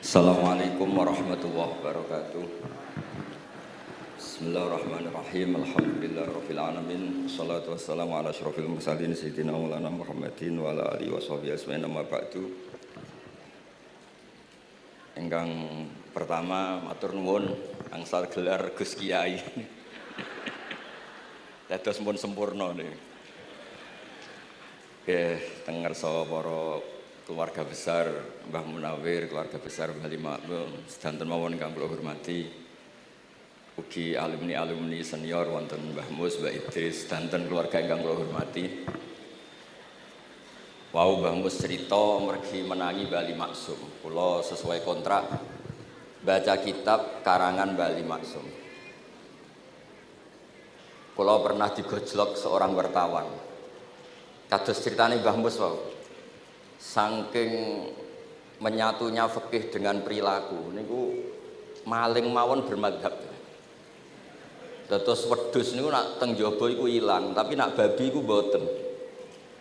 Assalamualaikum warahmatullahi wabarakatuh. Bismillahirrahmanirrahim. Alhamdulillahirabbil alamin. Wassalatu wassalamu ala asyrofil mursalin sayyidina Maulana Muhammadin wa ala alihi washabihi ajmain amma ba'du. Ingkang pertama matur nuwun angsal gelar Gus Kiai. Dados mun sempurna niki. Nggih, teng ngarsa para keluarga besar Mbah Munawir, keluarga besar Mbah Makmum, sedanten mawon ingkang kula hormati. Ugi alumni-alumni senior wonten Mbah Mus, Mbah Idris, sedanten keluarga ingkang kula hormati. Wau Mbah Mus cerita mergi menangi Mbah Maksum. Kula sesuai kontrak baca kitab karangan Mbah Maksum. Kula pernah digojlok seorang wartawan. Kados ceritane Mbah Mus wau. Saking menyatunya fikih dengan perilaku niku maling mawon bermadhab. Dados wedhus niku nak teng jaba iku ilang, tapi nak babi iku mboten.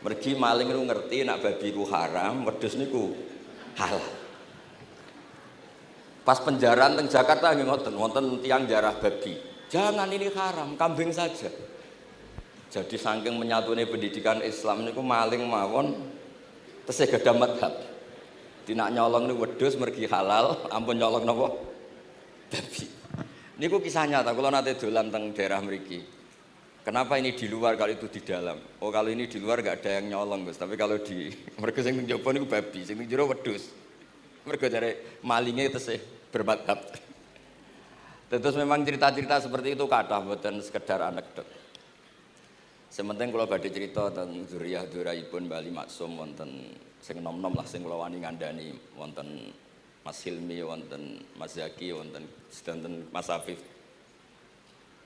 Mergi maling niku ngerti nak babi iku haram, wedhus niku halal. Pas penjaraan teng Jakarta nggih ngoten, wonten tiyang jarah babi. Jangan ini haram, kambing saja. Jadi saking menyatune pendidikan Islam niku maling mawon tesih gadah madhab. Dinak nyolong niku wedhus mergi halal, ampun nyolong napa? Babi. Niku kisah nyata, kula nate dolan teng daerah mriki. Kenapa ini di luar kalau itu di dalam? Oh, kalau ini di luar enggak ada yang nyolong, Gus. Tapi kalau di mergo sing teng jaba niku babi, sing teng jero wedhus. Mergo jare malinge tesih bermadhab. Terus memang cerita-cerita seperti itu kathah mboten sekedar anekdot. Sementing kula badhe crita tentang zuriyah-dzuriyahipun Mbah Maksum wonten sing nom-nom lah sing kula wani ngandani wonten Mas Hilmi, wonten Mas Zaki, wonten sedanten Mas Afif.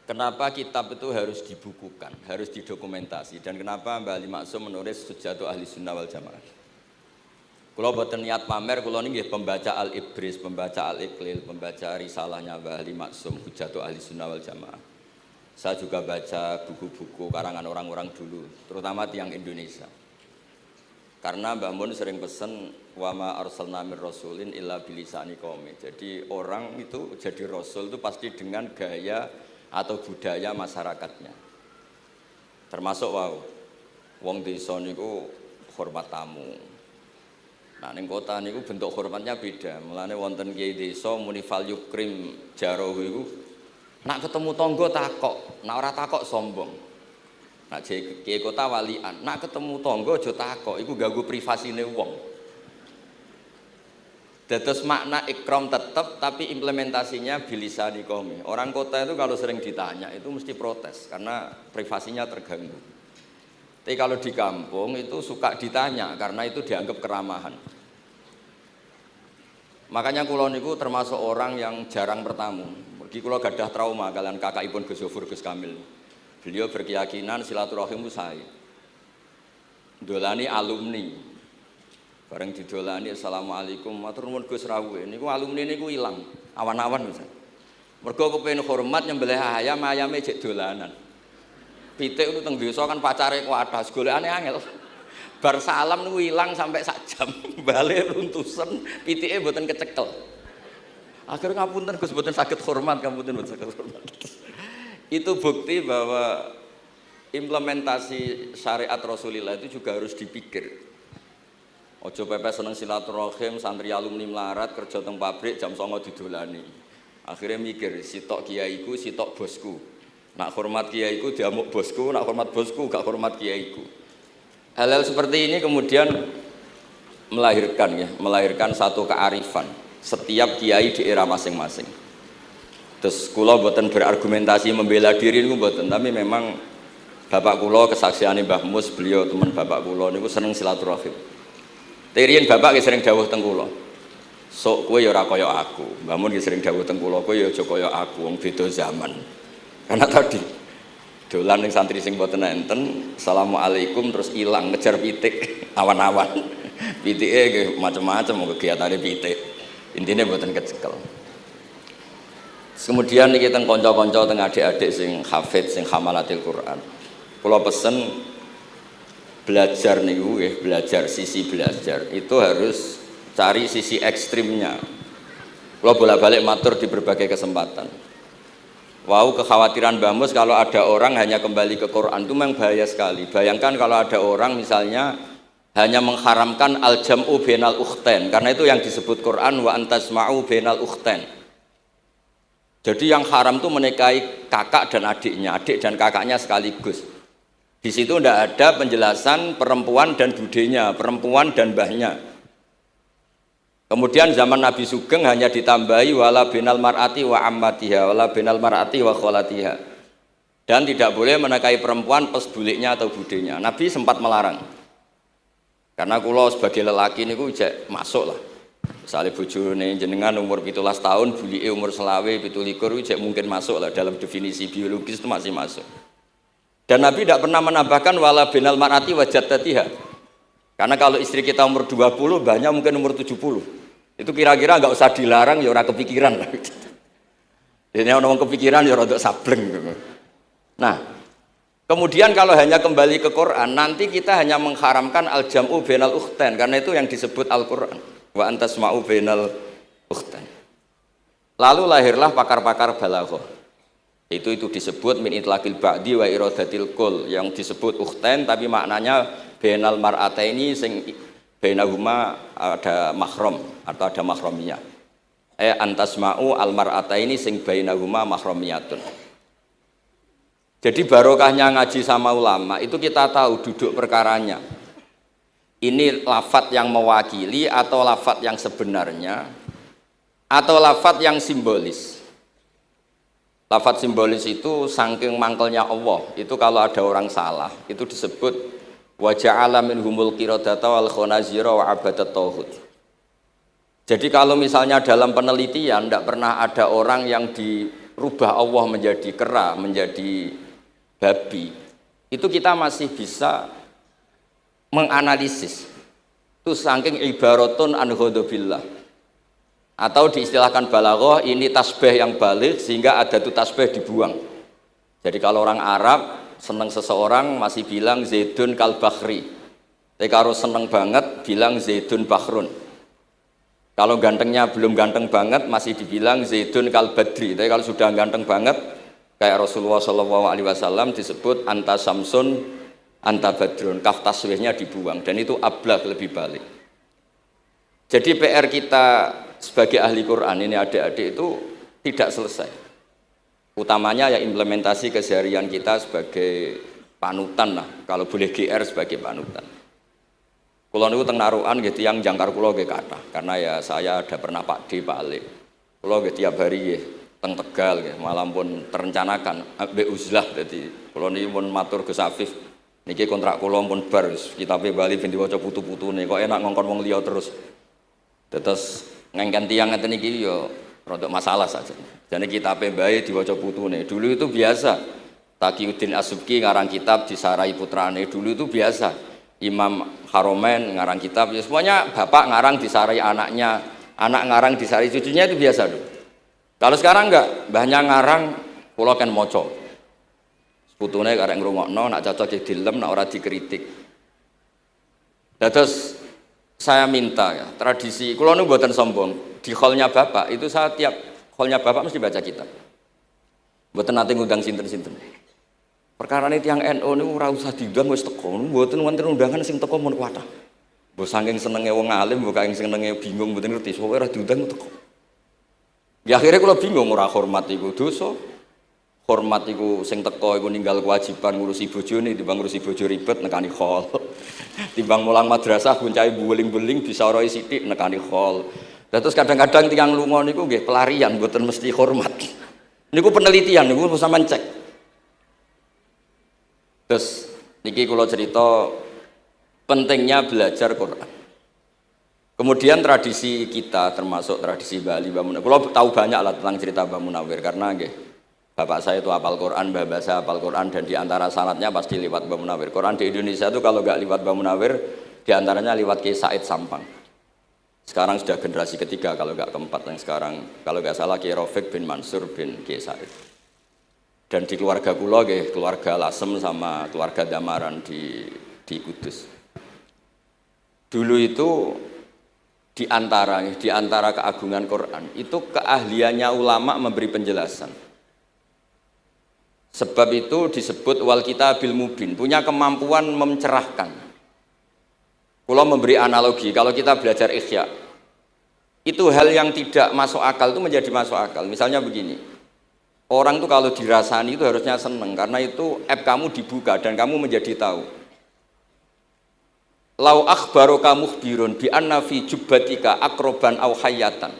Kenapa kitab itu harus dibukukan, harus didokumentasi, dan kenapa Mbah Maksum menulis Hujjatul Ahli Sunnah wal Jamaah? Kula boten niat pamer, kula niki pembaca Al-Ibris, pembaca Al-Iqlil, pembaca risalahnya Mbah Maksum Hujjatul Ahli Sunnah wal Jamaah. Saya juga baca buku-buku karangan orang-orang dulu, terutama tiang Indonesia. Karena Mbah Mun sering pesen wa ma arsalna mir rasulin illa bilisani qaumi. Jadi orang itu jadi rasul itu pasti dengan gaya atau budaya masyarakatnya. Termasuk wong desa niku hormat tamu. Nah ning kota niku bentuk hormatnya beda. Mulane wonten kiai desa muni fal yukrim jarahu iku nak ketemu tangga takok, nak ora takok sombong. Nak kiai kota walian, nak ketemu tangga aja takok, iku ganggu privasine wong. Dados makna ikram tetap, tapi implementasinya bilisani qaumi. Orang kota itu kalau sering ditanya itu mesti protes karena privasinya terganggu. Tapi kalau di kampung itu suka ditanya karena itu dianggap keramahan. Makanya kula niku termasuk orang yang jarang bertamu. Mergi kula gadah trauma kalian kakakipun Gus Zofur Gus Kamil. Beliau berkeyakinan silaturahim itu sae. Dolani alumni. Bareng didolani assalamualaikum matur nuwun Gus rawuh. Niku alumni niku ilang, awan-awan Gus. Mergo kepengin hormat nyembelih ayam, ayame jek dolanan. Pitik itu teng desa kan pacare kuwathah, golekane angel. Bar salam niku ilang sampai sak jam. Bale runtusen, pitike mboten kecekel. Akhirnya ngapunten Gus mboten saged hormat, ngapunten mboten saged hormat. Itu bukti bahwa implementasi syariat Rasulullah itu juga harus dipikir. Ojo pepes seneng silaturahim, santri alumni melarat kerja teng pabrik jam 09.00 didolani. Akhirnya mikir, sitok kiaiku, sitok bosku. Nak hormat kiaiku diamuk bosku, nak hormat bosku gak hormat kiaiku. Hal-hal seperti ini kemudian melahirkan satu kearifan setiap kiai di era masing-masing. Terus kula mboten berargumentasi membela diri niku mboten, tapi memang bapak kula kesaksiane Mbah Mus, beliau teman bapak kula niku seneng silaturahim. Terian bapak ki sering dawuh teng kula. Sok kowe ya ora kaya aku. Mbah Mun ki sering dawuh teng kula, kowe ya aja kaya aku, wong beda zaman. Karena tadi dolan ning santri sing mboten enten, assalamualaikum terus ilang ngejar pitik awan-awan. Pitike nggih macam-macam kegiatane pitik. Intine mboten kecekel. Kemudian niki teng kanca-kanca teng adik-adik sing hafid sing hamalatil Quran. Kula pesen belajar niku belajar sisi belajar itu harus cari sisi ekstrimnya. Kalau bolak-balik matur di berbagai kesempatan. Wow, kekhawatiran Mbah Mus kalau ada orang hanya kembali ke Quran itu memang bahaya sekali. Bayangkan kalau ada orang misalnya hanya mengharamkan al-jam'u bainal ukhtain, karena itu yang disebut Quran wa antasma'u bainal ukhtain. Jadi yang haram itu menikahi kakak dan adiknya, adik dan kakaknya sekaligus. Di situ tidak ada penjelasan perempuan dan budenya, perempuan dan mbahnya. Kemudian zaman Nabi Sugeng hanya ditambahi wala binal mar'ati wa ammatiha, wala binal mar'ati wa kholatiha. Dan tidak boleh menikahi perempuan pesbuliknya atau budenya. Nabi sempat melarang. Karena kalau sebagai lelaki ini ijek masuk lah. Misalnya bojone jenengan umur 17 tahun, bulike umur selawe 17 ijek mungkin masuk lah dalam definisi biologis itu masih masuk. Dan Nabi tidak pernah menambahkan wala binal mar'ati wa jaddatiha. Karena kalau istri kita umur 20, banyak mungkin umur 70. Itu kira-kira nggak usah dilarang, ya orang kepikiran lah. Jadi orang kepikiran ya orang sableng. Nah, kemudian kalau hanya kembali ke Quran, nanti kita hanya mengharamkan al-jam'u bainal ukhtain, karena itu yang disebut Al-Quran. Wa antasma'u bainal ukhtain. Lalu lahirlah pakar-pakar balaghah. Itu disebut min itlaqil ba'di wa iradatil kul, yang disebut ukhtain tapi maknanya bainal mar'ataini sing bainahuma ada mahram atau ada mahramiyah. Antasma'u al mar'ataini sing bainahuma mahramiyatun. Jadi barokahnya ngaji sama ulama itu kita tahu duduk perkaranya. Ini lafadz yang mewakili atau lafadz yang sebenarnya atau lafadz yang simbolis. Lafadz simbolis itu saking mangkelnya Allah. Itu kalau ada orang salah itu disebut wa ja'ala minhumul qiradata wal khanazira wa abadat tauhid. Jadi kalau misalnya dalam penelitian tidak pernah ada orang yang dirubah Allah menjadi kera, menjadi babi, itu kita masih bisa menganalisis. Itu saking ibaratun an ghadabillah. Atau diistilahkan balaghah, ini tasbih yang balik sehingga ada tuh tasbih dibuang. Jadi kalau orang Arab seneng seseorang masih bilang Zaidun kal bakhri. Tapi kalau seneng banget bilang Zaidun bakhrun. Kalau gantengnya belum ganteng banget masih dibilang Zaidun kal badri. Tapi kalau sudah ganteng banget kayak Rasulullah SAW disebut anta samsun anta badrun. Kaf taswihnya dibuang dan itu ablaq lebih balik. Jadi PR kita sebagai ahli Quran ini adik-adik itu tidak selesai. Utamanya ya implementasi keseharian kita sebagai panutan lah, kalau boleh GR sebagai panutan. Kulo niku teng Narukan nggih tiyang jangkar kulo nggih kathah, karena ya saya ada pernah Pak D, Pak Ali. Kulo nggih tiap hari nggih teng Tegal nggih, malam pun terencanakan ambek uzlah dadi kulo niki pun matur Gus Afif. Niki kontrak kulo pun bar kitabe Bali ben diwaca putu-putune, kok enak ngongkon wong liya terus. Terus ngengken tiyang ngeten iki ya rodok masalah saja. Jadi kitabe bae diwaca putune. Dulu itu biasa. Taqiyuddin As-Subki ngarang kitab disarai putrane. Dulu itu biasa. Imam Haromen ngarang kitab. Ya semuanya bapak ngarang disarai anaknya, anak ngarang disarai cucunya, itu biasa dulu. Kalau sekarang enggak, mbahnya ngarang kula kan maca. Putune karek ngrungokno, nak cocok dilem, nak ora dikritik. Terus saya minta ya, tradisi kula niku mboten sombong. Di hallnya bapak itu saya tiap hallnya bapak mesti baca kitab. Mboten nate ngundang sinten-sinten. Perkarane tiyang NU niku ora usah diundang wis teko. Mboten wonten undangan sing teko mun kuatah. Mbok saking senenge wong alim, mbok saking senenge bingung mboten ngerti, pokoke ora diundang teko. Ya akhirnya kula bingung, ora hormat iku dosa. Hormat iku sing teko iku ninggal kewajiban ngurusi bojone, timbang ngurusi bojo ribet nekani hall. Timbang mulang madrasah buncahe beling-beling bisa ora sithik nekani hall. Terus kadang-kadang tiyang lunga niku nggih pelarian, mboten mesti hormat. Niku penelitian niku sampean cek. Terus niki kula cerita pentingnya belajar Quran. Kemudian tradisi kita termasuk tradisi Bali Mbah Munawir. Kula tahu banyak lah tentang cerita Mbah Munawir karena nggih bapak saya itu hafal Quran, mbah saya hafal Quran dan di antara sanadnya pasti lewat Mbah Munawir. Quran di Indonesia itu kalau nggak lewat Mbah Munawir di antaranya lewat Kiai Said Sampang. Sekarang sudah generasi ketiga kalau nggak keempat yang sekarang kalau nggak salah Kiai Rafiq bin Mansur bin Kiai Said. Dan di keluarga kula nggih, keluarga Lasem sama keluarga Damaran di Kudus. Dulu itu di antara keagungan Quran itu keahliannya ulama memberi penjelasan. Sebab itu disebut wal kitabil mubin, punya kemampuan mencerahkan. Kalau memberi analogi, kalau kita belajar Ihya, itu hal yang tidak masuk akal itu menjadi masuk akal. Misalnya begini, orang itu kalau dirasani itu harusnya seneng karena itu aib kamu dibuka dan kamu menjadi tahu. Lau akhbaroka mukhbirun bi anna fi jubbatika akroban aw hayatan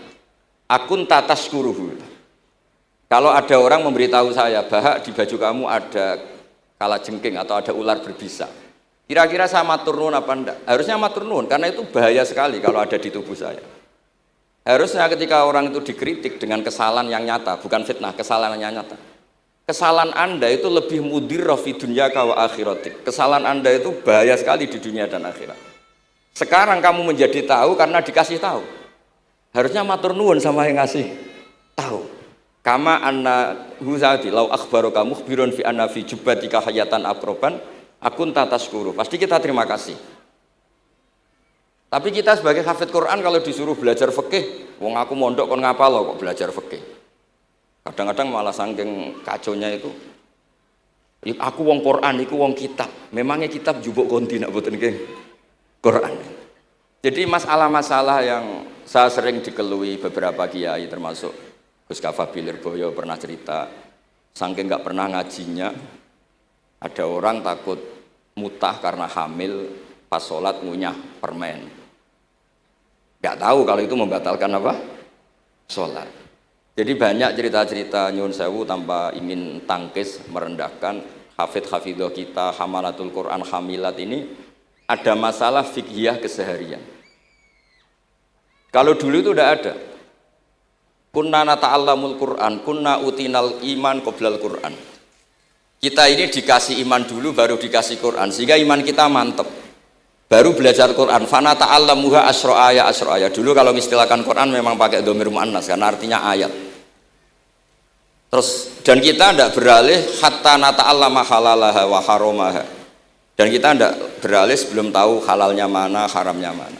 akun tataskuruhu. Kalau ada orang memberitahu saya bahwa di baju kamu ada kalajengking atau ada ular berbisa, kira-kira saya matur nuwun apa enggak? Harusnya matur nuwun karena itu bahaya sekali kalau ada di tubuh saya. Harusnya ketika orang itu dikritik dengan kesalahan yang nyata, bukan fitnah, kesalahan yang nyata. Kesalahan Anda itu lebih mudirrah fi dunyaka wa akhiratik. Kesalahan Anda itu bahaya sekali di dunia dan akhirat. Sekarang kamu menjadi tahu karena dikasih tahu. Harusnya matur nuwun sama yang ngasih tahu. Kama anna huzati lau akhbaroka mukhbirun fi anna fi jubbatika hayatan akroban akun tataskuru. Pasti kita terima kasih. Tapi kita sebagai hafid Quran kalau disuruh belajar fikih, wong aku mondok kon ngapal kok belajar fikih. Kadang-kadang malah saking kaconya itu, aku wong Quran, iku wong kitab. Memangnya kitab jubuk konti nak boten nggih Quran. Jadi masalah-masalah yang saya sering dikelui beberapa kiai termasuk Gus Kafabil Lirboyo pernah cerita, saking nggak pernah ngajinya, ada orang takut mutah karena hamil pas sholat ngunyah permen. Nggak tahu kalau itu membatalkan apa? Sholat. Jadi banyak cerita-cerita nyun sewu tanpa ingin tangkis merendahkan hafidh-hafidhah kita, hamalatul Quran, hamilat ini ada masalah fiqhiyah keseharian. Kalau dulu itu udah ada. Kunna nata'allamul Quran, kunna utinal iman qoblal Quran. Kita ini dikasih iman dulu baru dikasih Quran, sehingga iman kita mantep. Baru belajar Quran, fana ta'allamuha asro'aya asro'aya. Dulu kalau mengistilahkan Quran memang pakai dhamir muannas karena artinya ayat. Terus dan kita tidak beralih hatta nata'allama halalaha wa haromaha. Dan kita tidak beralih sebelum tahu halalnya mana, haramnya mana.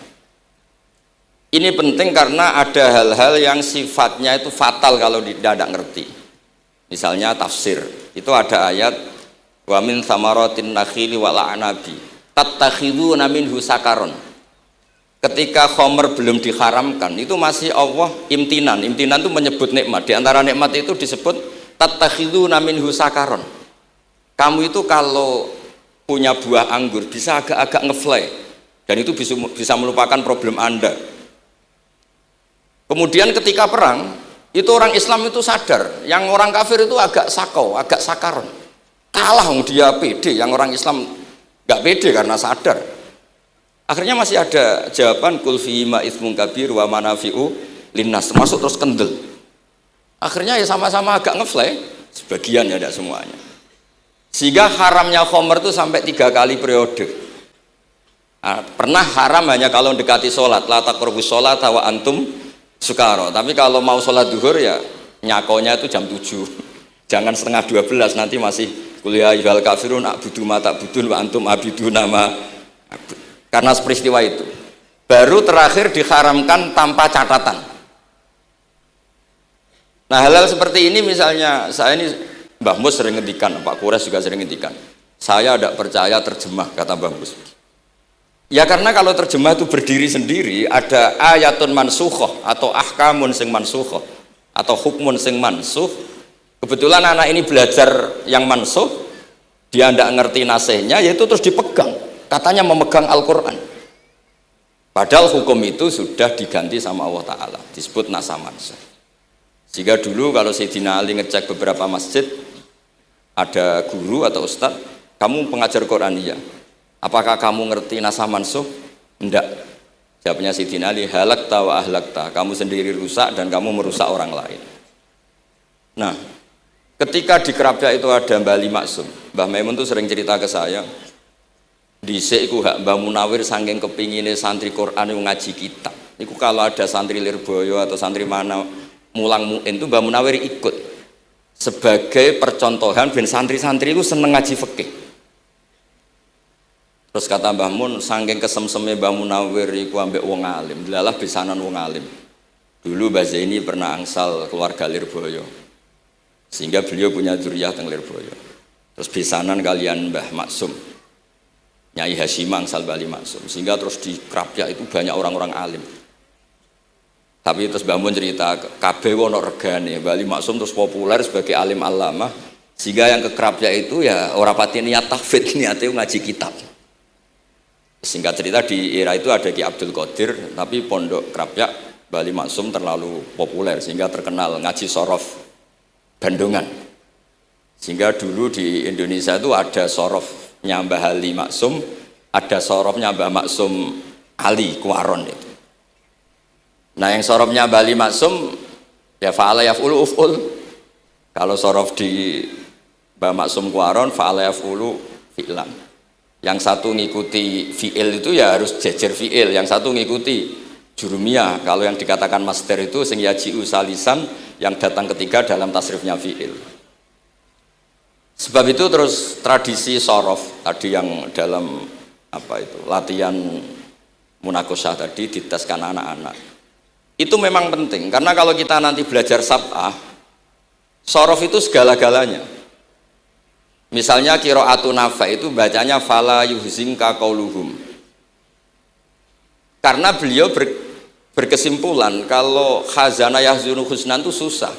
Ini penting karena ada hal-hal yang sifatnya itu fatal kalau tidak ngerti. Misalnya tafsir, itu ada ayat wa min thamaratin nakhili wal a'nabi tattakhiduna minhu sakaron. Ketika khomer belum diharamkan, itu masih Allah imtinan. Imtinan itu menyebut nikmat. Di antara nikmat itu disebut tattakhiduna minhu sakaron. Kamu itu kalau punya buah anggur bisa agak-agak ngefly dan itu bisa melupakan problem Anda. Kemudian ketika perang, itu orang Islam itu sadar, yang orang kafir itu agak sakau, agak sakaron. Kalah dia pede, yang orang Islam gak pede karena sadar. Akhirnya masih ada jawaban kul fihi ma itsmun kabir wa manafi'u linnas, termasuk terus kendel. Akhirnya ya sama-sama agak ngefly, sebagian ya tidak semuanya. Sehingga haramnya khomer itu sampai 3 kali periode. Nah, pernah haram hanya kalau mendekati sholat, la taqrabus sholat wa antum sukaro, tapi kalau mau sholat duhur ya nyakonya itu jam 7, jangan setengah 12, nanti masih kuliah ibal kafirun a'budu ma ta'budun wa antum abidu nama. Karena peristiwa itu baru terakhir diharamkan tanpa catatan. Nah hal-hal seperti ini misalnya saya ini Mbah Mus sering ngendikan, Pak Kures juga sering ngendikan, saya tidak percaya terjemah, kata Mbah Mus. Ya karena kalau terjemah itu berdiri sendiri, ada ayatun mansukhoh atau ahkamun sing mansukhoh atau hukmun sing mansuh. Kebetulan anak ini belajar yang mansuh, dia tidak ngerti nasihnya, yaitu terus dipegang, katanya memegang Al-Quran. Padahal hukum itu sudah diganti sama Allah Ta'ala, disebut nasa mansuh. Sehingga dulu kalau Sayyidina Ali ngecek beberapa masjid, ada guru atau ustadz, kamu pengajar Quran, iya. Apakah kamu ngerti nasa mansuh? Enggak. Jawabnya Sayyidina Ali, halakta wa ahlakta, kamu sendiri rusak dan kamu merusak orang lain. Nah, ketika di Kerapia itu ada Mbah Ali Maksum, Mbah Maimun tuh sering cerita ke saya, dhisik iku hak Mbah Munawir saking kepingine santri Quran yang ngaji kitab. Iku kalau ada santri Lirboyo atau santri mana mulang muin itu Mbah Munawir ikut sebagai percontohan ben santri-santri itu seneng ngaji fikih. Terus kata Mbah Mun, saking kesemseme Mbah Munawir iku ambek wong alim, delalah besanan wong alim. Dulu Mbah Zaini pernah angsal keluarga Lirboyo, sehingga beliau punya dzurriyyah teng Lirboyo. Terus besanan kalian Mbah Maksum, Nyai Hasyim angsal Bali Maksum, sehingga terus di Krapyak itu banyak orang-orang alim. Tapi terus Mbah Mun cerita, kabeh ono regane, Bali Maksum terus populer sebagai alim allamah, sehingga yang ke Krapyak itu ya ora pati niat tahfidz, niate ngaji kitab. Singkat cerita di era itu ada Ki Abdul Qadir, tapi pondok Krapyak Bali Maksum terlalu populer sehingga terkenal ngaji sorof Bandungan. Sehingga dulu di Indonesia itu ada sorofnya Mbah Ali Maksum, ada sorofnya Mbah Maksum Ali Kuaron itu. Nah yang sorofnya Mbah Ali Maksum ya fa'ala yaf'ulu uf'ul. Kalau sorof di Mbah Maksum Kuaron fa'ala yaf'ulu fi'lan. Yang satu ngikuti fi'il itu ya harus jejer fi'il, yang satu ngikuti jurumiyah. Kalau yang dikatakan master itu sing yaji'u salisan, yang datang ketiga dalam tasrifnya fi'il. Sebab itu terus tradisi sorof tadi yang dalam apa itu latihan munakosah tadi diteskan anak-anak. Itu memang penting karena kalau kita nanti belajar sab'ah, sorof itu segala-galanya. Misalnya qiraatun Nafi' itu bacanya fala yuhzinka qauluhum. Karena beliau berkesimpulan kalau khazana yahzunu husnan itu susah,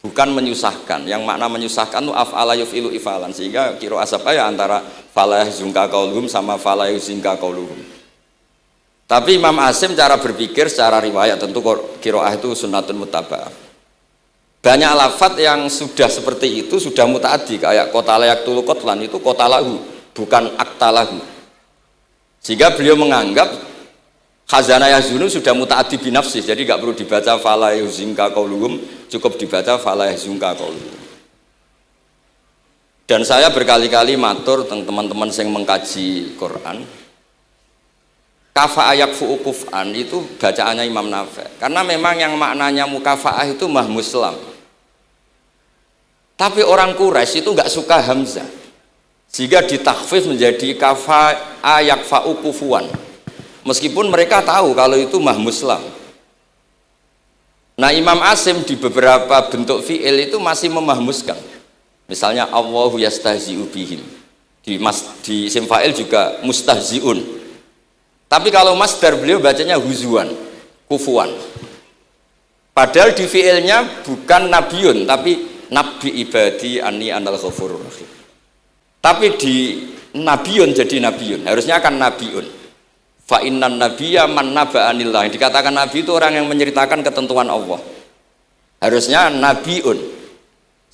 bukan menyusahkan. Yang makna menyusahkan itu af'ala yuf'ilu ifalan, sehingga qiraat apa ya antara fala yuhzinka qauluhum sama fala yuhzinka qauluhum. Tapi Imam Asim cara berpikir secara riwayat tentu qiraat itu sunnatun muttaba'ah. Banyak lafadz yang sudah seperti itu sudah mutaaddi, kayak kota layak tulu kotlan itu kota lahu, bukan akta lahu. Sehingga beliau menganggap khazanah yahzunu sudah mutaaddi binafsih, jadi nggak perlu dibaca fala yahzunka qauluhum, cukup dibaca fala yahzunka qauluhum. Dan saya berkali-kali matur teman-teman yang mengkaji Quran, kafa'ah yakfu'u kuf'an itu bacaannya Imam Nafi', karena memang yang maknanya mukafa'ah itu mahmuslam. Tapi orang Quraisy itu nggak suka hamzah, sehingga ditakhfif menjadi kafa'ah yakfa'u kufuan, meskipun mereka tahu kalau itu mahmuslam. Nah Imam Asim di beberapa bentuk fi'il itu masih memahmuskan, misalnya Allahu yastahzi'u bihim, di isim fa'il juga mustahzi'un. Tapi kalau masdar beliau bacanya huzuan, kufuan. Padahal di fi'ilnya bukan nabiun, tapi nabi ibadi anni anal ghafurur rahim. Tapi di nabiun jadi nabiun, harusnya kan nabiun. Fa innan nabiyya man naba'anillah. Dikatakan nabi itu orang yang menceritakan ketentuan Allah. Harusnya nabiun.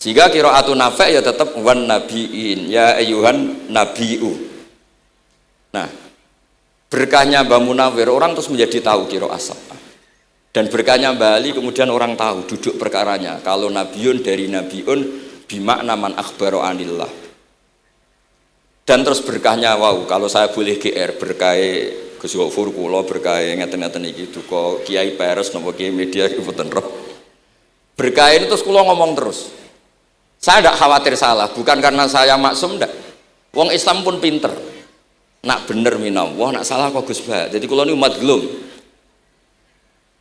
Sehingga qiraatun Nafi' ya tetap wan nabiin, ya ayyuhan nabiu. Nah, berkahnya Mbah Munawir orang terus menjadi tahu qiraat sab'ah. Dan berkahnya Mbah Ali kemudian orang tahu duduk perkaranya kalau nabiun dari nabiun bimakna man akhbaro anillah. Dan terus berkahnya wow, kalau saya boleh GR berkah Gus Gofur kula berkah ngeten-ngeten iki duka Kiai Peres napa Kiai media iki mboten roh. Berkah ini terus kula ngomong terus. Saya tidak khawatir salah, bukan karena saya maksum ndak. Wong Islam pun pinter. Nak bener minallah, nak salah kok Gus Bah. Jadi kula niku madlum.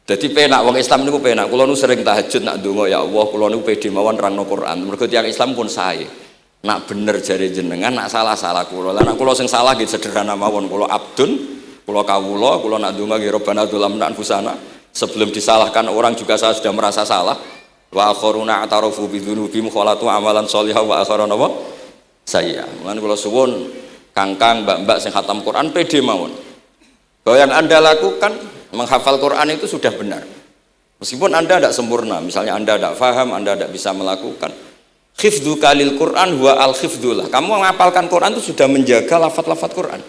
Jadi penak wong Islam niku penak. Kula nu sering tahajud nak ndonga ya Allah, kula niku pede mawon nerangno Quran. Mergo tiyang Islam pun sae. Nak bener jare jenengan, nak salah kula. Lah nak kula sing salah nggih sederhana mawon. Kula abdun, kula kawula, kula nak ndonga nggih Rabbana dzalamna anfusana. Sebelum disalahkan orang juga saya sudah merasa salah. Wa akharuna atarafu bidzunubihim khalatu amalan sholihah wa akharuna wa sayya. Mulane kula suwun kangkang mbak-mbak sing khatam Quran pede mawon. Bahwa yang Anda lakukan menghafal Quran itu sudah benar. Meskipun Anda tidak sempurna, misalnya Anda tidak faham, Anda tidak bisa melakukan. Hifdzu kalil Quran huwa al-hifdzullah. Kamu menghafalkan Quran itu sudah menjaga lafaz-lafaz Quran.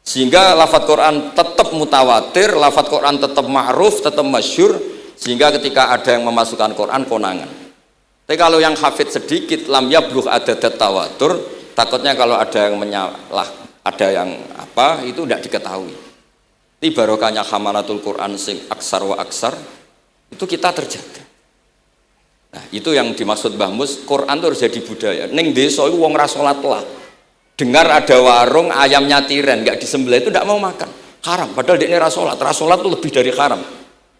Sehingga lafaz Quran tetap mutawatir, lafaz Quran tetap ma'ruf, tetap masyhur, sehingga ketika ada yang memasukkan Quran konangan. Tapi kalau yang hafid sedikit lam yablugh adadat tawatur, takutnya kalau ada yang menyalah, ada yang apa itu tidak diketahui. Di barokahnya hamalatul Quran sing aksar wa aksar itu kita terjaga. Nah, itu yang dimaksud Mbah Mus, Quran itu harus jadi budaya. Ning desa iku wong ra salat lah. Dengar ada warung ayamnya tiren nggak disembelih itu tidak mau makan, haram. Padahal dia ini rasolat itu lebih dari haram.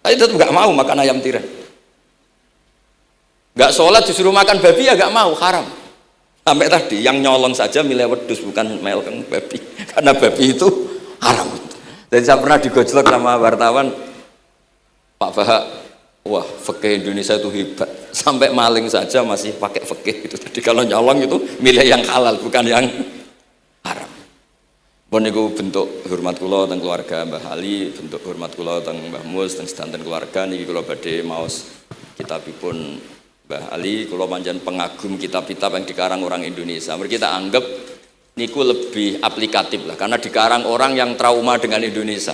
Tapi tetap nggak mau makan ayam tiren. Nggak sholat disuruh makan babi ya nggak mau, haram. Sampai tadi yang nyolong saja milih wedus bukan melkeng babi, karena babi itu haram. Dan saya pernah digojlok sama wartawan, Pak Bahak, wah fikih Indonesia itu hebat, sampai maling saja masih pakai fikih itu. Jadi kalau nyolong itu milih yang halal bukan yang haram. Bon niku bentuk hormat kula teng keluarga Mbah Ali, bentuk hormat kula teng Mbah Mus teng sedanten keluarga niki kula badhe maos kitabipun Mbah Ali. Kula pancen pengagum kitab-kitab yang dikarang orang Indonesia. Mereka kita anggap niku lebih aplikatif lah, karena dikarang orang yang trauma dengan Indonesia.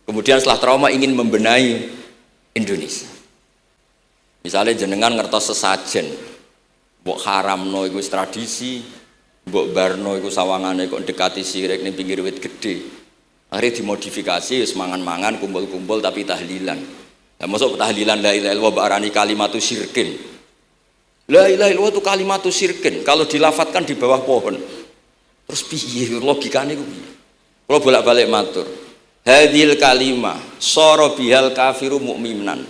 Kemudian setelah trauma ingin membenahi Indonesia. Misalnya jenengan ngertos sesajen, mbok haramno iku tradisi, mbok barno iku sawangane kok dekati sirik ning pinggir wit gede. Akhirnya dimodifikasi wis mangan-mangan, kumpul-kumpul tapi tahlilan. Lah masuk tahlilan la ilaha illallah barani kalimatu syirkin. La ilaha illallah itu kalimatu syirkin kalau dilafatkan di bawah pohon. Terus piye logikane ku piye? Kalau bolak-balik matur. Hadil kalimah sara bihal kafiru mu'minan.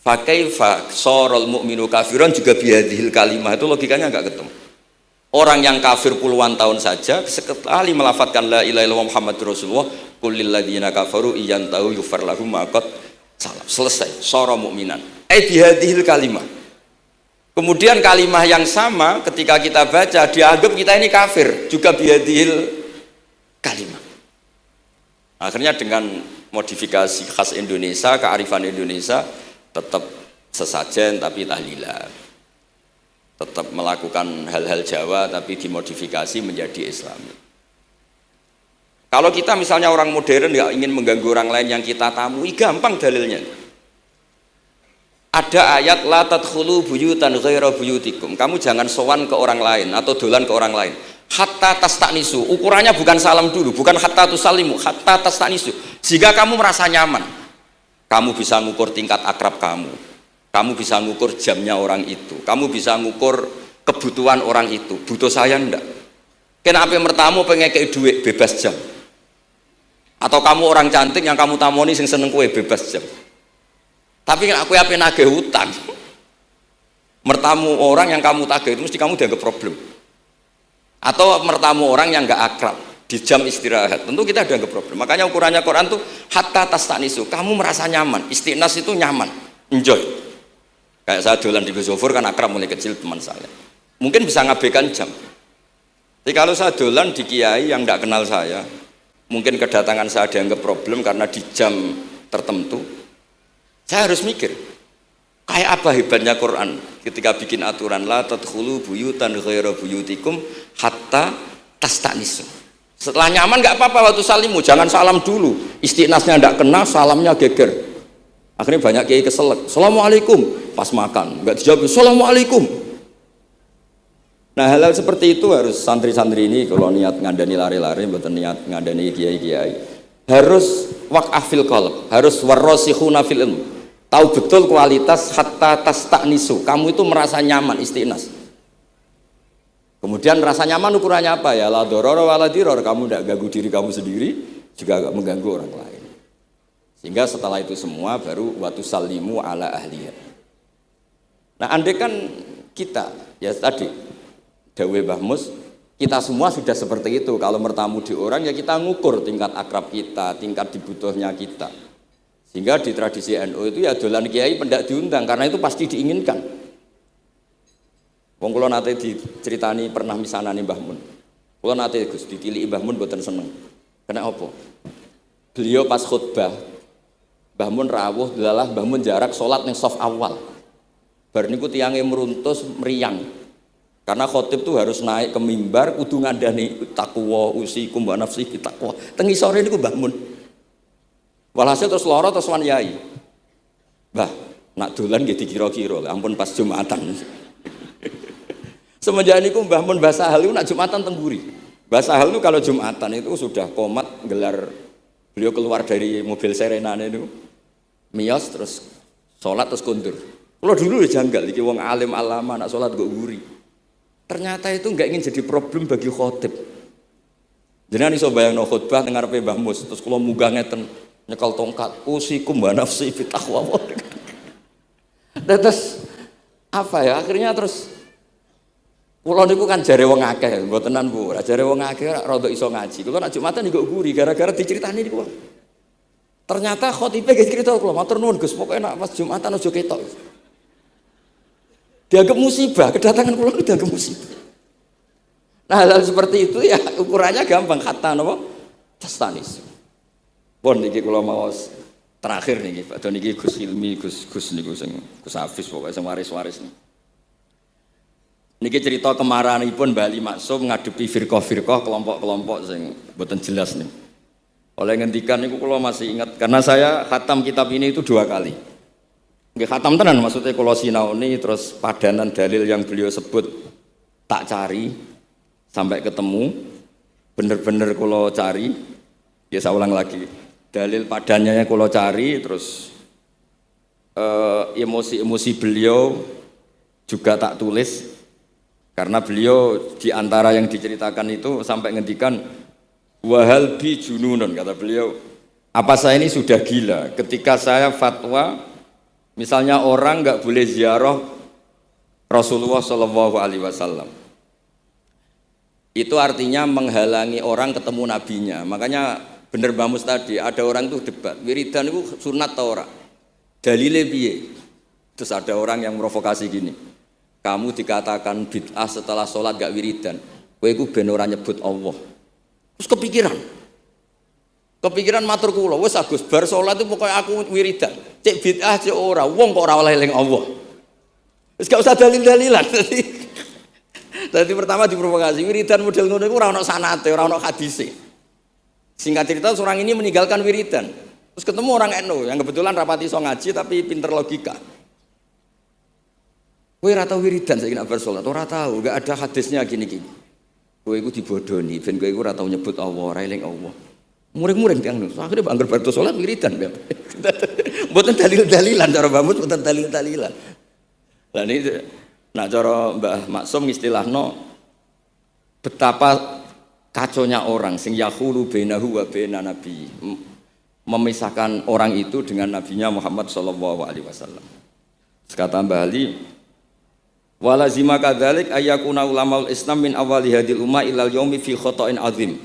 Fa kaifa saral mu'minu kafiran juga bihadil kalimah, itu logikanya enggak ketemu. Orang yang kafir puluhan tahun saja sekali melafatkan la ilaha illallah Muhammadur Rasulullah qul lil ladzina kafaru iyantahu yufar lahum ma qad salam. Selesai, sara mu'minan. Bihadil kalimah. Kemudian kalimah yang sama ketika kita baca dianggap kita ini kafir juga bihadil kalimah. Akhirnya dengan modifikasi khas Indonesia, kearifan Indonesia, tetap sesajen tapi tahlilan. Tetap melakukan hal-hal Jawa tapi dimodifikasi menjadi Islami. Kalau kita misalnya orang modern nggak ingin mengganggu orang lain yang kita tamui, gampang dalilnya. Ada ayat la tadkhulu buyutan ghaira buyutikum. Kamu jangan sowan ke orang lain atau dolan ke orang lain. Hatta tastanisu. Ukurannya bukan salam dulu, bukan hatta tusalimu, hatta tastanisu. Jika kamu merasa nyaman, kamu bisa ngukur tingkat akrab kamu. Kamu bisa ngukur jamnya orang itu. Kamu bisa ngukur kebutuhan orang itu. Butuh saya ndak? Kenapa mertamu pengen kei duit bebas jam? Atau kamu orang cantik yang kamu tamoni sing seneng kue bebas jam? Tapi aku apa nagih hutang, mertamu orang yang kamu tagih itu mesti kamu dianggap problem. Atau mertamu orang yang nggak akrab di jam istirahat, tentu kita dianggap problem. Makanya ukurannya Quran tuh hatta tastanisu, kamu merasa nyaman, istinas itu nyaman, enjoy. Kayak saya dolan di Gosofur kan akrab mulai kecil teman saya, mungkin bisa ngabaikan jam. Tapi kalau saya dolan di kiai yang nggak kenal saya, mungkin kedatangan saya dianggap problem karena di jam tertentu. Saya harus mikir, kayak apa hebatnya Quran ketika bikin aturan la tadkhulu buyutan ghaira buyutikum hatta tastanisu. Setelah nyaman nggak apa-apa waktu salimu, jangan salam dulu. Istinasnya nggak kena, salamnya geger. Akhirnya banyak kiai keselak. Assalamualaikum pas makan, nggak dijawab. Assalamualaikum. Nah hal-hal seperti itu harus santri-santri ini kalau niat ngandani lari-lari, bukan niat ngandani kiai-kiai, harus waqafil qalb, harus warrasikhuna fil ilm. Tahu betul kualitas hatta tastanisu. Kamu itu merasa nyaman istinas. Kemudian rasa nyaman ukurannya apa ya? La dororo wala diror. Kamu tidak ganggu diri kamu sendiri, juga gak mengganggu orang lain. Sehingga setelah itu semua baru watu salimu ala ahliyah. Nah, andai kan kita ya tadi Dawe Mbah Mus, kita semua sudah seperti itu. Kalau bertamu di orang ya kita ngukur tingkat akrab kita, tingkat dibutuhnya kita. Sehingga di tradisi NU itu ya dolan kiai pendak diundang karena itu pasti diinginkan. Wong kula nate diceritani pernah misanani Mbah Mun. Kula nate Gus ditiliki Mbah Mun mboten seneng. Kena apa? Beliau pas khutbah Mbah Mun rawuh delalah Mbah Mun jarak salat ning saf awal. Bar niku tiyange meruntus meriang. Karena khotib tuh harus naik ke mimbar kudu ngandani takwa usikum wa nafsi takwa. Teng isore niku Mbah Mun. Walhasil terus loro terus wan yai. Mbah, nak dolan nggih dikira-kira, ampun pas Jumatan. Semenjak niku Mbah Mun Mbah Sahal niku nak Jumatan teng mburi. Mbah Sahal niku kalau Jumatan itu sudah komat gelar, beliau keluar dari mobil serenane niku. Miyos terus salat terus kundur. Kalau dulu ya janggal iki wong alim alama nak salat kok mburi. Ternyata itu enggak ingin jadi problem bagi khotib. Jenengan iso bayangno khutbah teng ngarepe Mbah Mus, terus kula munggah ngeten nyekel tongkat, usikum wa nafsi fi taqwa. Terus apa ya? Akhirnya terus kula niku kan jare wong akeh, mbotenan Bu. Jare wong akeh rada iso ngaji. Kula nek Jumatan niku guri gara-gara diceritani niku. Ternyata khotibe ge cerita kula, matur nuwun Gus, pokoke nek pas Jumatan aja ketok. Dianggap musibah, kedatangan kula itu dianggap musibah. Nah, hal seperti itu ya ukurannya gampang, kata napa? Tastanis. Pun niki kula maos terakhir niki, padha niki Gus Ilmi, Gus niku sing Gus Hafiz pokoke sing waris-waris niki. Niki cerita kemarahanipun Bali Maksum ngadepi firqah-firqah kelompok-kelompok sing mboten jelas nih. Oleh ngendikan niku kula masih ingat karena saya khatam kitab ini itu 2 kali. Nggih khatam tenan maksudnya kula sinaoni terus padanan dalil yang beliau sebut tak cari sampai ketemu bener-bener kula cari ya saya ulang lagi dalil padannya kula cari terus emosi-emosi beliau juga tak tulis karena beliau di antara yang diceritakan itu sampai ngendikan wahal bi jununun kata beliau apa saya ini sudah gila ketika saya fatwa misalnya orang nggak boleh ziarah Rasulullah Shallallahu Alaihi Wasallam itu artinya menghalangi orang ketemu nabinya. Makanya bener Mbah Mus tadi ada orang tuh debat wiridan itu sunat atau ora dalile piye terus ada orang yang provokasi gini kamu dikatakan bid'ah setelah sholat gak wiridan kowe iku ben ora nyebut Allah terus kepikiran matur kula wis Agus bar sholat itu pokoknya aku wiridan cek bid'ah cek ora wong kok ora oleh eling Allah wis gak usah dalil-dalilan. Jadi pertama diprovokasi wiridan model ngono iku ora ono sanate ora ono hadise. Singkat cerita orang ini meninggalkan wiridan terus ketemu orang NU yang kebetulan rapati iso ngaji tapi pinter logika. Kowe ora tau wiridan saiki nek bar salat ora tau enggak ada hadisnya gini-gini. Kowe iku dibodoni ben kowe iku ora tau nyebut Allah ora eling Allah. Muring-muring tiang nu. Akhire anggar bar salat wiridan. Mboten dalil-dalilan cara Mbah Mus mboten dalil-dalilan. Lah niki nak cara Mbah Maksum istilahno betapa kaconya orang sing yahulu bainahu wa baina nabi memisahkan orang itu dengan nabinya Muhammad sallallahu alaihi wasallam. Kata Mbah Ali walazima kadzalik ayyakuna ulamaul Islam min awali hadil umma ilal yaumi fi khata'in azim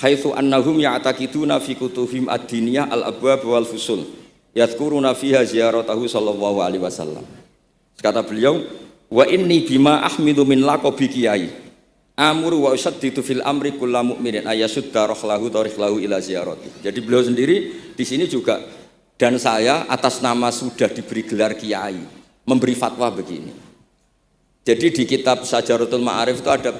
haitsu annahum ya'taqiduna fi kutubihim ad-diniyah al-abwab wal fusul yadhkuruna fiha ziyaratahu sallallahu alaihi wasallam. Kata beliau wa inni bima ahmidu min laqabi kiai amuru wa usaddidu fil amri kullu mu'minin ayasudda rahlahu tariklahu ila ziyarati. Jadi beliau sendiri di sini juga dan saya atas nama sudah diberi gelar kiai memberi fatwa begini. Jadi di kitab Sajaratul Ma'arif itu ada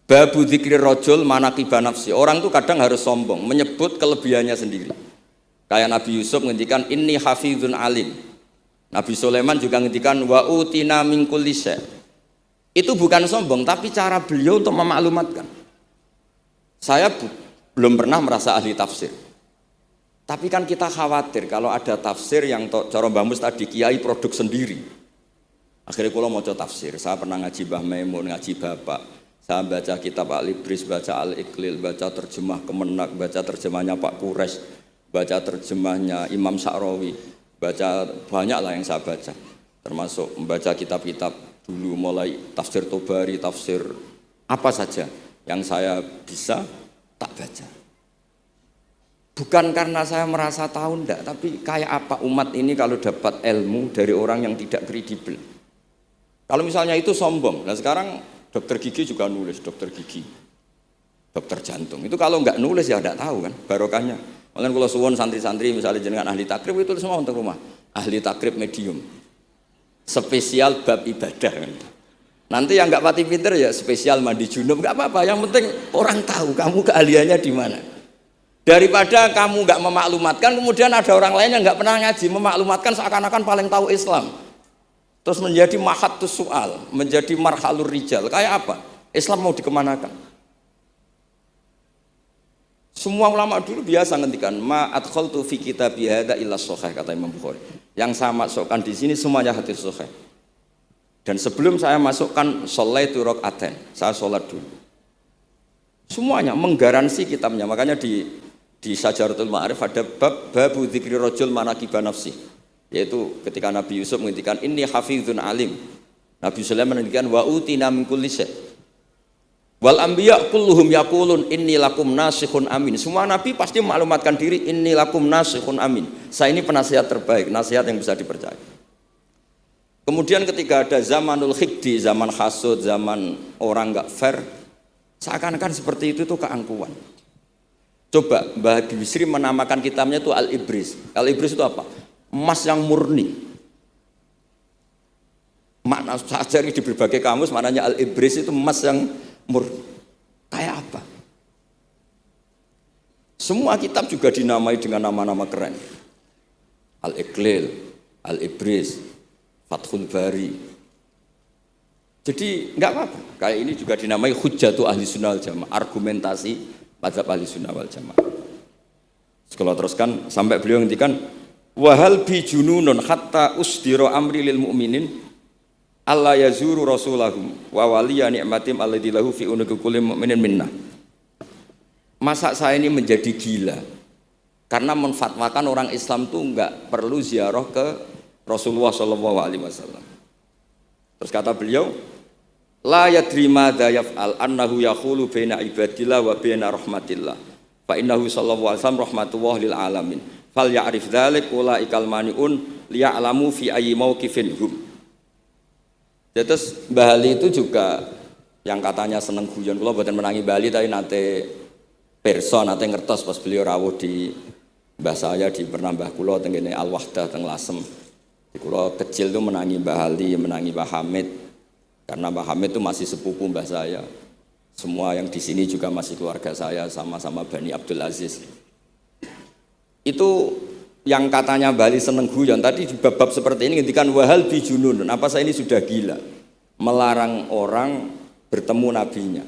babu dzikri rajul manaqiba nafsi. Orang itu kadang harus sombong menyebut kelebihannya sendiri. Kayak Nabi Yusuf ngendikan inni hafizun alim. Nabi Sulaiman juga ngendikan wa utina min kulli syai'. Itu bukan sombong tapi cara beliau untuk memaklumatkan. Saya belum pernah merasa ahli tafsir. Tapi kan kita khawatir kalau ada tafsir yang cara Mbah Mus tadi kiai produk sendiri. Akhirnya kalau mau tafsir, saya pernah ngaji Mbah Maimun, ngaji Bapak. Saya baca kitab Al-Ibris, baca Al-Iqlil, baca terjemah Kemenak, baca terjemahnya Pak Kures, baca terjemahnya Imam Sa'rawi, baca banyak lah yang saya baca. Termasuk membaca kitab-kitab dulu mulai tafsir Tobari, tafsir apa saja yang saya bisa tak baca. Bukan karena saya merasa tahu enggak, tapi kayak apa umat ini kalau dapat ilmu dari orang yang tidak kredibel. Kalau misalnya itu sombong, nah sekarang dokter gigi juga nulis, dokter gigi, dokter jantung. Itu kalau nggak nulis ya nggak tahu kan barokahnya. Makanya kalau suwon santri-santri misalnya jenengan ahli takrib itu semua untuk rumah. Ahli takrib medium, spesial bab ibadah. Nanti yang nggak pati pinter ya spesial mandi junub, nggak apa-apa. Yang penting orang tahu kamu keahliannya di mana. Daripada kamu nggak memaklumatkan, kemudian ada orang lain yang nggak pernah ngaji memaklumatkan seakan-akan paling tahu Islam. Terus menjadi mahatus soal, menjadi marhalur rijal. Kayak apa? Islam mau dikemanakan? Semua ulama dulu biasa ngendikan ma adkhaltu fi kitabi hadza illa shahih kata Imam Bukhari. Yang saya masukkan di sini semuanya hadis sahih. Dan sebelum saya masukkan sholaitu rakaatain, saya sholat dulu. Semuanya menggaransi kitabnya. Makanya di Syajaratul Ma'arif ada babu dzikri rajul manaqiba nafsi. Yaitu ketika Nabi Yusuf menghentikan inni hafizun alim. Nabi Sulaiman menghentikan wa utina min kulli syai'. Wal anbiya kulluhum yaqulun inni lakum nasikhun amin. Semua nabi pasti maklumatkan diri inni lakum nasikhun amin. Saya ini penasihat terbaik, nasihat yang bisa dipercaya. Kemudian ketika ada zamanul khiddi, zaman hasud, zaman orang enggak fair, seakan-akan seperti itu tuh keangkuhan. Coba Mbah Bisri menamakan kitabnya itu Al-Ibris. Al-Ibris itu apa? Emas yang murni. Makna saya cari di berbagai kamus maknanya Al-Ibris itu emas yang murni. Kayak apa? Semua kitab juga dinamai dengan nama-nama keren. Al-Iqlil, Al-Ibris, Fathul Bari. Jadi enggak apa-apa. Kayak ini juga dinamai Hujjatu Ahli Sunnah wal Jamaah, argumentasi mazhab Ahli Sunnah wal Jamaah. Kalau teruskan sampai beliau ngendikan wahal bi jununun hatta usdiro amri lil mu'minin alla yazuru rasulahum wa waliya ni'matim alladzi lahu fi unuqi kulli mu'minin minnah. Masa saya ini menjadi gila karena menfatwakan orang Islam tuh enggak perlu ziarah ke Rasulullah sallallahu alaihi wasallam. Terus kata beliau la yadri madza yaf'al annahu yaqulu baina ibadillah wa baina rahmatillah fa innahu sallallahu alaihi wasallam rahmatullah lil alamin fal ya'rif dzalik ulaikal maniun liya'lamu fi ayyi mauqifin hum. Terus Mbah Ali itu juga yang katanya seneng guyon, kula mboten menangi Mbah Ali tapi nate pirsa nate ngertos pas beliau rawuh di mbah saya di Pernambah kula teng kene Al Wahdah teng Lasem. Kula kecil tuh menangi Mbah Ali, menangi Mbah Hamid. Karena Mbah Hamid itu masih sepupu mbah saya. Semua yang di sini juga masih keluarga saya, sama-sama Bani Abdul Aziz. Itu yang katanya Bali seneng guyon. Tadi di bab-bab seperti ini ngendikan wahal bijunun. Apa saya ini sudah gila? Melarang orang bertemu nabinya.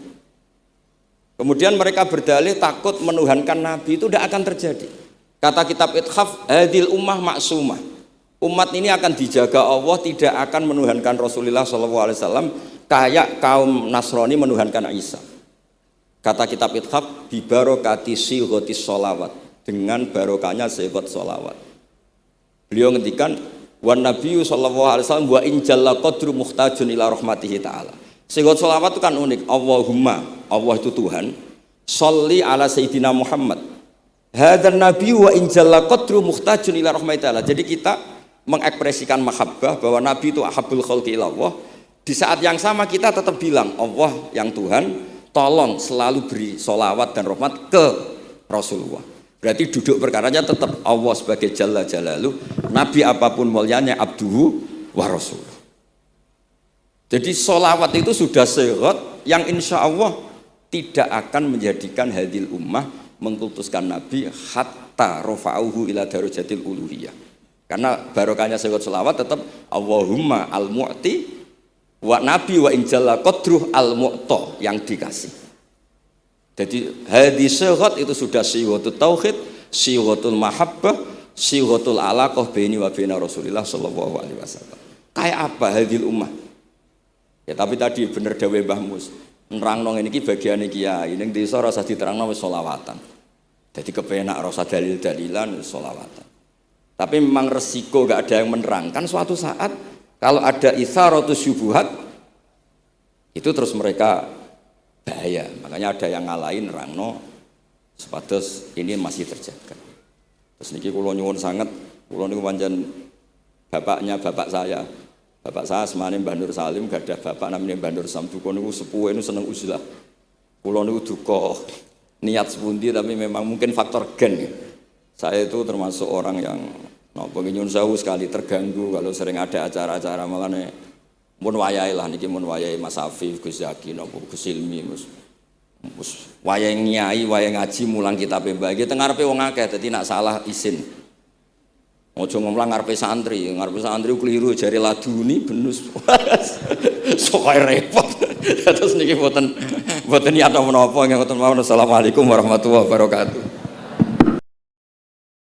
Kemudian mereka berdalih takut menuhankan nabi itu tidak akan terjadi. Kata kitab Ithaf, hadil ummah maksumah. Umat ini akan dijaga Allah, tidak akan menuhankan Rasulullah SAW kayak kaum Nasrani menuhankan Isa. Kata kitab Ithaf, bibarokati sighotis sholawat, dengan barokahnya sighot sholawat. Beliau ngendikan wan nabiyyu sallallahu alaihi wasallam wa in jalla qadru muhtajun ila rahmatihi ta'ala. Sighot sholawat itu kan unik. Allahumma, Allah itu Tuhan, sholli ala sayyidina Muhammad. Hadzal nabiyyu wa in jalla qadru muhtajun ila rahmatihi ta'ala. Jadi kita mengekspresikan mahabbah bahwa Nabi itu ahabbul khalqi ilallah. Di saat yang sama kita tetap bilang Allah yang Tuhan tolong selalu beri sholawat dan rahmat ke Rasulullah. Berarti duduk perkaranya tetap Allah sebagai Jalla Jalaluh, Nabi apapun mulianya abduhu wa rasuluh. Jadi sholawat itu sudah sighot yang insya Allah tidak akan menjadikan hadil ummah mengkultuskan Nabi hatta rafa'uhu ila darajatil uluhiyah. Karena barokahnya sighot sholawat tetap Allahumma al-mu'ti wa nabi wa injalla qadruh al-mu'ta yang dikasih. Jadi hadis sighot itu sudah sighotul tauhid, sighotul mahabbah, sighotul alaqah baini wa baina Rasulillah sallallahu alaihi wasallam. Kayak apa hadil ummah? Ya tapi tadi bener dawuh Mbah Mus. Nerangno ngene iki bagiane kiai ning desa rasa diterangno wis sholawatan. Jadi kepenak rasa dalil-dalilan wis sholawatan. Tapi memang resiko gak ada yang menerangkan suatu saat kalau ada itsaratus syubuhat itu terus mereka bahaya. Makanya ada yang ngalahin nerangno sepatus ini masih terjaga. Terus niki kula nyuwun sanget, kula niku pancen bapaknya bapak saya. Bapak saya semane Mbah Nur Salim gadah bapak namanya Mbah Nur Samduko niku sepuhe niku seneng uzlah. Kula niku duka niat sepundi tapi memang mungkin faktor gen. Saya itu termasuk orang yang nyun sewu sekali terganggu kalau sering ada acara-acara makanya mun wayahe lah niki mun wayahe Mas Afif, Gus Zaki napa Gus Ilmi mus wayahe nyai, wayahe ngaji mulang kitab mbah iki teng ngarepe wong akeh dadi nak salah izin. Ojo ngomong ngarepe santri keliru jari laduni benus. Sok repot. Terus niki mboten niat menapa nggih mboten mawon. Assalamualaikum warahmatullahi wabarakatuh.